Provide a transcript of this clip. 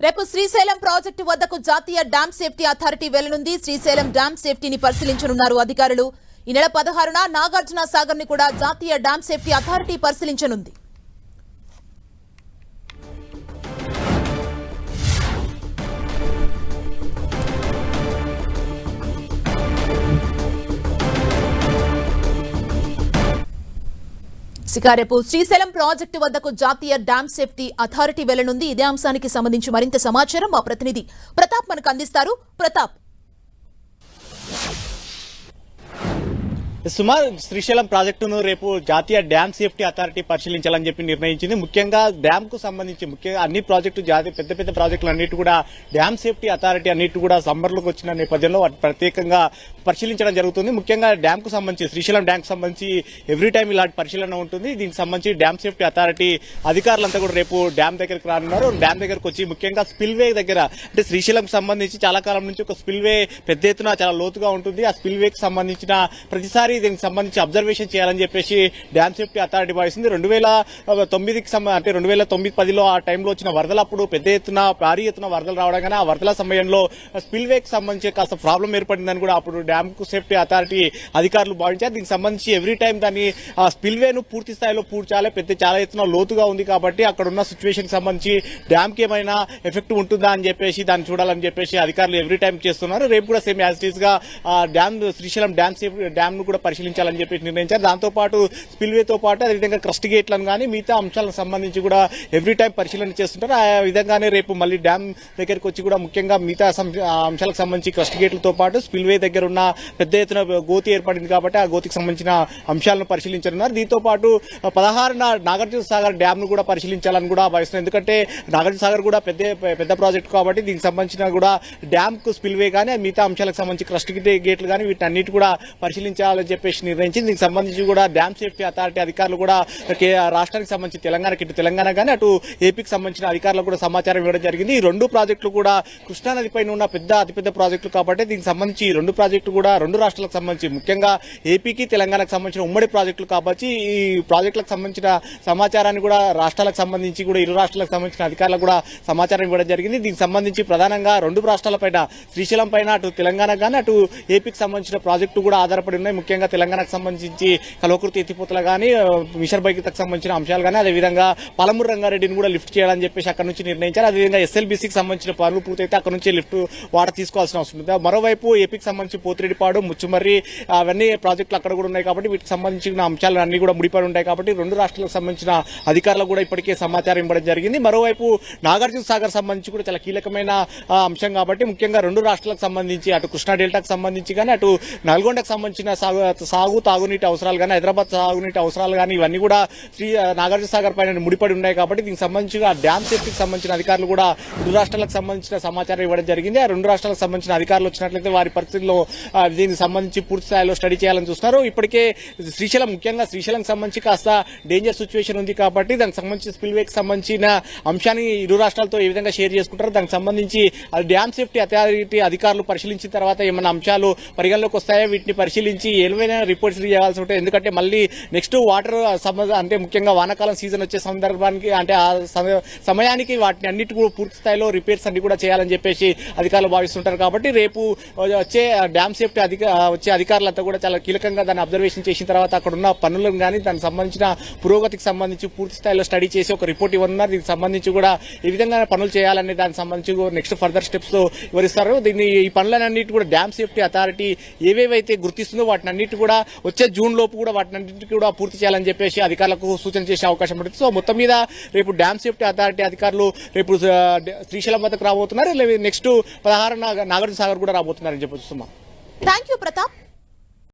రేపు శ్రీశైలం ప్రాజెక్టు వద్దకు జాతీయ డ్యామ్ సేఫ్టీ అథారిటీ వెళ్లనుంది. శ్రీశైలం డ్యామ్ సేఫ్టీని పరిశీలించనున్నారు అధికారులు. ఈ నెల 16న నాగార్జున సాగర్ ని కూడా జాతీయ డ్యామ్ సేఫ్టీ అథారిటీ పరిశీలించనుంది. రేపు శ్రీశైలం ప్రాజెక్టు వద్దకు జాతీయ డ్యామ్ సేఫ్టీ అథారిటీ వెళ్లనుంది. ఇదే అంశానికి సంబంధించి మరింత సమాచారం మా ప్రతినిధి ప్రతాప్ మనకు అందిస్తారు. ప్రతాప్, సుమారు శ్రీశైలం ప్రాజెక్టును రేపు జాతీయ డ్యామ్ సేఫ్టీ అథారిటీ పరిశీలించాలని చెప్పి నిర్ణయించింది. ముఖ్యంగా డ్యామ్ కు సంబంధించి ముఖ్యంగా అన్ని ప్రాజెక్టు పెద్ద పెద్ద ప్రాజెక్టులు అన్నిటి కూడా డ్యామ్ సేఫ్టీ అథారిటీ అన్నిటి కూడా సమ్మర్లోకి వచ్చిన నేపథ్యంలో వాటి ప్రత్యేకంగా పరిశీలించడం జరుగుతుంది. ముఖ్యంగా డ్యామ్ కు సంబంధించి శ్రీశైలం డ్యామ్ కు సంబంధించి ఎవ్రీ టైం ఇలాంటి పరిశీలన ఉంటుంది. దీనికి సంబంధించి డ్యామ్ సేఫ్టీ అథారిటీ అధికారులంతా కూడా రేపు డ్యామ్ దగ్గరికి రానున్నారు. డ్యామ్ దగ్గరకు వచ్చి ముఖ్యంగా స్పిల్ వే దగ్గర అంటే శ్రీశైలం సంబంధించి చాలా కాలం నుంచి ఒక స్పిల్ వే పెద్ద ఎత్తున చాలా లోతుగా ఉంటుంది. ఆ స్పిల్ వేకి సంబంధించిన ప్రతిసారి దీనికి సంబంధించి అబ్జర్వేషన్ చేయాలని చెప్పేసి డ్యామ్ సేఫ్టీ అథారిటీ భావిస్తుంది. 2009 అంటే 2009-10లో ఆ టైంలో వచ్చిన వరదలప్పుడు పెద్ద ఎత్తున భారీ ఎత్తున వరదలు రావడం కానీ ఆ వరదల సమయంలో స్పిల్ వేకి సంబంధించి కాస్త ప్రాబ్లం ఏర్పడిందని కూడా అప్పుడు డ్యామ్ సేఫ్టీ అథారిటీ అధికారులు భావించారు. దీనికి సంబంధించి ఎవ్రీ టైం దాన్ని స్పిల్ వేను పూర్తి స్థాయిలో పూడ్చాలి. చాలా ఎత్తున లోతుగా ఉంది కాబట్టి అక్కడ ఉన్న సిచ్యువేషన్ సంబంధించి డ్యామ్ కి ఏమైనా ఎఫెక్ట్ ఉంటుందా అని చెప్పేసి దాన్ని చూడాలని చెప్పేసి అధికారులు ఎవ్రీ టైం చేస్తున్నారు. రేపు కూడా సేమ్ యాజ్ ఇట్ ఈస్ గా శ్రీశైలం డ్యామ్ ను కూడా పరిశీలించాలని చెప్పేసి నిర్ణయించారు. దాంతో పాటు స్పిల్ వేతో పాటు అదేవిధంగా క్రస్ట్ గేట్లను కానీ మిగతా అంశాలకు సంబంధించి కూడా ఎవ్రీ టైం పరిశీలన చేస్తుంటారు. ఆ విధంగానే రేపు మళ్ళీ డ్యామ్ దగ్గరికి వచ్చి కూడా ముఖ్యంగా మిగతా అంశాలకు సంబంధించి క్రస్ట్ గేట్లతో పాటు స్పిల్ వే దగ్గర ఉన్న పెద్ద ఎత్తున గోతి ఏర్పడింది కాబట్టి ఆ గోతికి సంబంధించిన అంశాలను పరిశీలించనున్నారు. దీంతో పాటు 16న నాగార్జున సాగర్ డ్యామ్ ను కూడా పరిశీలించాలని కూడా భావిస్తున్నారు. ఎందుకంటే నాగార్జున సాగర్ కూడా పెద్ద ప్రాజెక్టు కాబట్టి దీనికి సంబంధించిన కూడా డ్యామ్ కు స్పిల్ వే కానీ మిగతా అంశాలకు సంబంధించి క్రస్ట్ గేట్లు కానీ వీటన్నిటి కూడా పరిశీలించాలని చెప్పేసి నిర్ణయించింది. దీనికి సంబంధించి కూడా డ్యామ్ సేఫ్టీ అథారిటీ అధికారులు కూడా రాష్ట్రానికి సంబంధించి తెలంగాణ కానీ అటు ఏపీకి సంబంధించిన అధికారులకు కూడా సమాచారం ఇవ్వడం జరిగింది. ఈ రెండు ప్రాజెక్టులు కూడా కృష్ణానది పైన ఉన్న అతిపెద్ద ప్రాజెక్టులు కాబట్టి దీనికి సంబంధించి ఈ రెండు ప్రాజెక్టులు కూడా రెండు రాష్ట్రాలకు సంబంధించి ముఖ్యంగా ఏపీకి తెలంగాణకు సంబంధించిన ఉమ్మడి ప్రాజెక్టులు కాబట్టి ఈ ప్రాజెక్టులకు సంబంధించిన సమాచారాన్ని కూడా రాష్ట్రాలకు సంబంధించి కూడా ఇరు రాష్ట్రాలకు సంబంధించిన అధికారులకు కూడా సమాచారం ఇవ్వడం జరిగింది. దీనికి సంబంధించి ప్రధానంగా రెండు రాష్ట్రాలపైన శ్రీశైలం పైన అటు తెలంగాణ కానీ అటు ఏపీకి సంబంధించిన ప్రాజెక్టు కూడా ఆధారపడి ఉన్నాయి. ముఖ్యంగా తెలంగాణకు సంబంధించి కల్వకుర్తి ఎత్తిపోతలు కానీ మిషన్ భగీరథకు సంబంధించిన అంశాలు కానీ అదేవిధంగా పాలమూరు రంగారెడ్డిని కూడా లిఫ్ట్ చేయాలని చెప్పేసి అక్కడ నుంచి నిర్ణయించారు. అదేవిధంగా ఎస్ఎల్బీసీకి సంబంధించిన పనులు పూర్తయితే అక్కడ నుంచి లిఫ్ట్ వాటర్ తీసుకోవాల్సిన అవసరం ఉంది. మరోవైపు ఏపీకి సంబంధించి పోతిరెడ్డిపాడు ముచ్చుమర్రి అవన్నీ ప్రాజెక్టులు అక్కడ కూడా ఉన్నాయి కాబట్టి వీటికి సంబంధించిన అంశాలు అన్ని కూడా ముడిపడి ఉంటాయి కాబట్టి రెండు రాష్ట్రాలకు సంబంధించిన అధికారులు కూడా ఇప్పటికే సమాచారం ఇవ్వడం జరిగింది. మరోవైపు నాగార్జున సాగర్ సంబంధించి కూడా చాలా కీలకమైన అంశం కాబట్టి ముఖ్యంగా రెండు రాష్ట్రాలకు సంబంధించి అటు కృష్ణా డెల్టాకు సంబంధించి కానీ అటు నల్గొండకు సంబంధించిన సాగు తాగునీటి అవసరాలు కానీ హైదరాబాద్ తాగునీటి అవసరాలు కానీ ఇవన్నీ కూడా నాగార్జున సాగర్ పైన ముడిపడి ఉన్నాయి కాబట్టి దీనికి సంబంధించి డ్యామ్ సేఫ్టీకి సంబంధించిన అధికారులు కూడా రెండు రాష్ట్రాలకు సంబంధించిన సమాచారం ఇవ్వడం జరిగింది. ఆ రెండు రాష్ట్రాలకు సంబంధించిన అధికారులు వచ్చినట్లయితే వారి పరిస్థితుల్లో దీనికి సంబంధించి పూర్తి స్థాయిలో స్టడీ చేయాలని చూస్తున్నారు. ఇప్పటికే ముఖ్యంగా శ్రీశైలం సంబంధించి కాస్త డేంజర్ సిచ్యువేషన్ ఉంది కాబట్టి దానికి సంబంధించి స్పిల్ వేకి సంబంధించిన అంశాన్ని ఇరు రాష్ట్రాలతో ఏ విధంగా షేర్ చేసుకుంటారు దానికి సంబంధించి డ్యామ్ సేఫ్టీ అథారిటీ అధికారులు పరిశీలించిన తర్వాత ఏమైనా అంశాలు పరిగణలోకి వస్తాయో వీటిని పరిశీలించి ఏమైనా రిపోర్ట్స్ చేయాల్సి ఉంటుంది. ఎందుకంటే మళ్ళీ నెక్స్ట్ వాటర్ అంటే ముఖ్యంగా వానాకాలం సీజన్ వచ్చే సందర్భానికి అంటే ఆ సమయానికి వాటిని అన్నిటి కూడా పూర్తి స్థాయిలో రిపేర్స్ అన్ని కూడా చేయాలని చెప్పేసి అధికారులు భావిస్తుంటారు కాబట్టి రేపు వచ్చే డ్యామ్ సేఫ్టీ వచ్చే అధికారులంతా కూడా చాలా కీలకంగా దాన్ని అబ్జర్వేషన్ చేసిన తర్వాత అక్కడ ఉన్న పనులను కానీ దానికి సంబంధించిన పురోగతికి సంబంధించి పూర్తి స్థాయిలో స్టడీ చేసి ఒక రిపోర్ట్ ఇవ్వనున్నారు. దీనికి సంబంధించి కూడా ఏ విధంగా పనులు చేయాలనే దానికి సంబంధించి నెక్స్ట్ ఫర్దర్ స్టెప్స్ వివరిస్తారు. ఈ పనులన్నిటి కూడా డ్యామ్ సేఫ్టీ అథారిటీ ఏవేవైతే గుర్తిస్తుందో వాటిని అన్నిటి కూడా వచ్చే జూన్ లోపు కూడా వాటిని కూడా పూర్తి చేయాలని చెప్పేసి అధికారులకు సూచన చేసే అవకాశం ఉంటుంది. సో మొత్తం మీద రేపు డ్యామ్ సేఫ్టీ అథారిటీ అధికారులు రేపు శ్రీశైలం వద్దకు రాబోతున్నారు. నెక్స్ట్ 16 నాగార్జున సాగర్ కూడా రాబోతున్నారని చెప్పొచ్చు. Thank you Pratap.